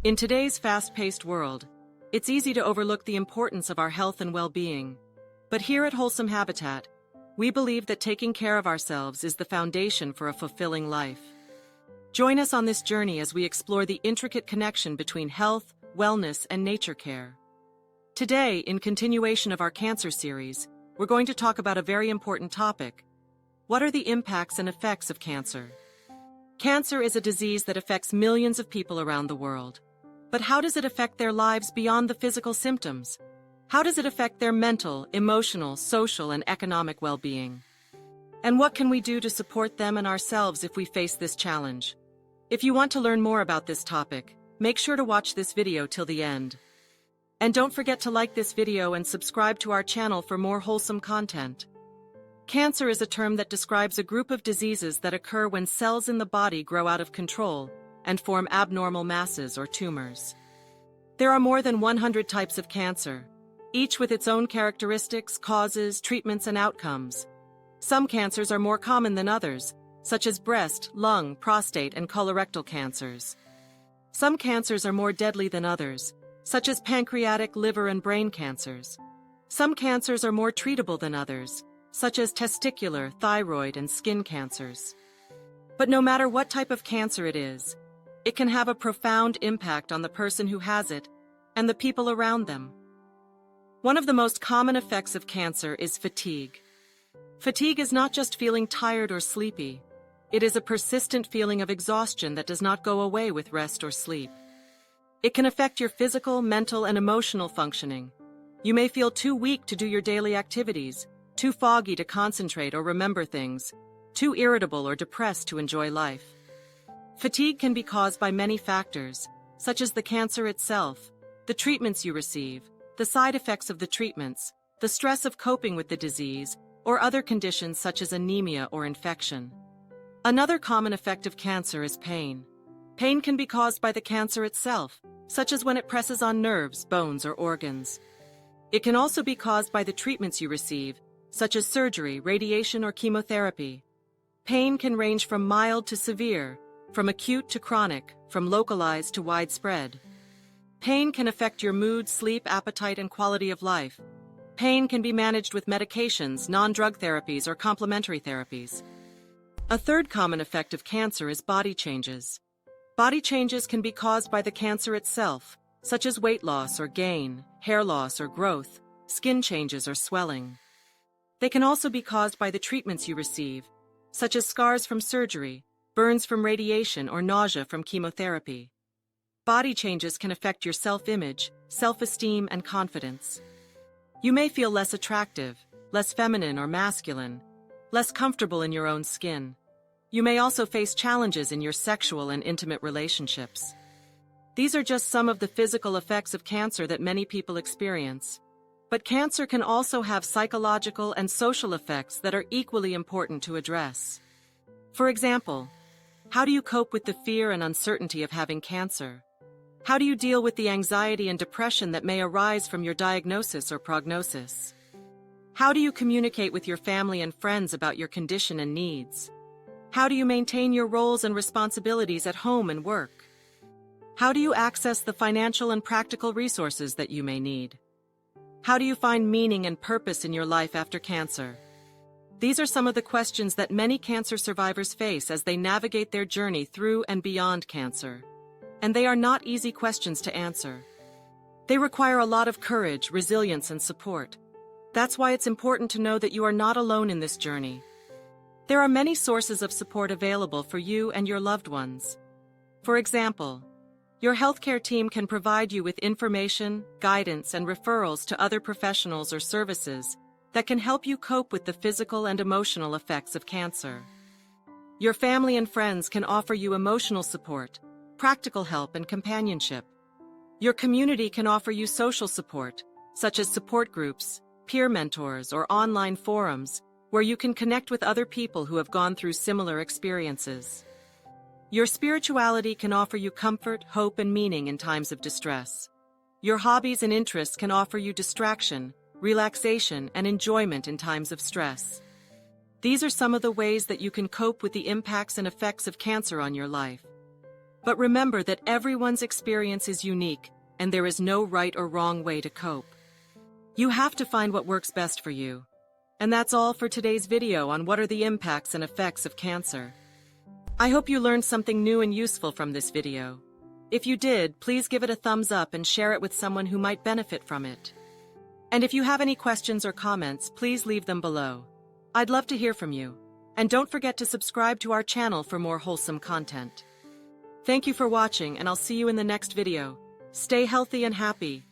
In today's fast-paced world, it's easy to overlook the importance of our health and well-being. But here at Wholesome Habitat, we believe that taking care of ourselves is the foundation for a fulfilling life. Join us on this journey as we explore the intricate connection between health, wellness, and nature care. Today, in continuation of our cancer series, we're going to talk about a very important topic. What are the impacts and effects of cancer? Cancer is a disease that affects millions of people around the world. But how does it affect their lives beyond the physical symptoms? How does it affect their mental, emotional, social, and economic well-being? And what can we do to support them and ourselves if we face this challenge? If you want to learn more about this topic, make sure to watch this video till the end. And don't forget to like this video and subscribe to our channel for more wholesome content. Cancer is a term that describes a group of diseases that occur when cells in the body grow out of control and form abnormal masses or tumors. There are more than 100 types of cancer, each with its own characteristics, causes, treatments, and outcomes. Some cancers are more common than others, such as breast, lung, prostate, and colorectal cancers. Some cancers are more deadly than others, such as pancreatic, liver, and brain cancers. Some cancers are more treatable than others, such as testicular, thyroid, and skin cancers. But no matter what type of cancer it is, it can have a profound impact on the person who has it and the people around them. One of the most common effects of cancer is fatigue. Fatigue is not just feeling tired or sleepy. It is a persistent feeling of exhaustion that does not go away with rest or sleep. It can affect your physical, mental, and emotional functioning. You may feel too weak to do your daily activities, too foggy to concentrate or remember things, too irritable or depressed to enjoy life. Fatigue can be caused by many factors, such as the cancer itself, the treatments you receive, the side effects of the treatments, the stress of coping with the disease, or other conditions such as anemia or infection. Another common effect of cancer is pain. Pain can be caused by the cancer itself, such as when it presses on nerves, bones, or organs. It can also be caused by the treatments you receive, such as surgery, radiation, or chemotherapy. Pain can range from mild to severe, from acute to chronic, from localized to widespread. Pain can affect your mood, sleep, appetite, and quality of life. Pain can be managed with medications, non-drug therapies, or complementary therapies. A third common effect of cancer is body changes. Body changes can be caused by the cancer itself, such as weight loss or gain, hair loss or growth, skin changes or swelling. They can also be caused by the treatments you receive, such as scars from surgery, burns from radiation, or nausea from chemotherapy. Body changes can affect your self-image, self-esteem, and confidence. You may feel less attractive, less feminine or masculine, less comfortable in your own skin. You may also face challenges in your sexual and intimate relationships. These are just some of the physical effects of cancer that many people experience. But cancer can also have psychological and social effects that are equally important to address. For example, how do you cope with the fear and uncertainty of having cancer? How do you deal with the anxiety and depression that may arise from your diagnosis or prognosis? How do you communicate with your family and friends about your condition and needs? How do you maintain your roles and responsibilities at home and work? How do you access the financial and practical resources that you may need? How do you find meaning and purpose in your life after cancer? These are some of the questions that many cancer survivors face as they navigate their journey through and beyond cancer. And they are not easy questions to answer. They require a lot of courage, resilience, and support. That's why it's important to know that you are not alone in this journey. There are many sources of support available for you and your loved ones. For example, your healthcare team can provide you with information, guidance, and referrals to other professionals or services that can help you cope with the physical and emotional effects of cancer. Your family and friends can offer you emotional support, practical help, and companionship. Your community can offer you social support, such as support groups, peer mentors, or online forums, where you can connect with other people who have gone through similar experiences. Your spirituality can offer you comfort, hope, and meaning in times of distress. Your hobbies and interests can offer you distraction, relaxation, and enjoyment in times of stress. These are some of the ways that you can cope with the impacts and effects of cancer on your life. But remember that everyone's experience is unique, and there is no right or wrong way to cope. You have to find what works best for you. And that's all for today's video on what are the impacts and effects of cancer. I hope you learned something new and useful from this video. If you did, please give it a thumbs up and share it with someone who might benefit from it. And if you have any questions or comments, please leave them below. I'd love to hear from you. And don't forget to subscribe to our channel for more wholesome content. Thank you for watching, and I'll see you in the next video. Stay healthy and happy.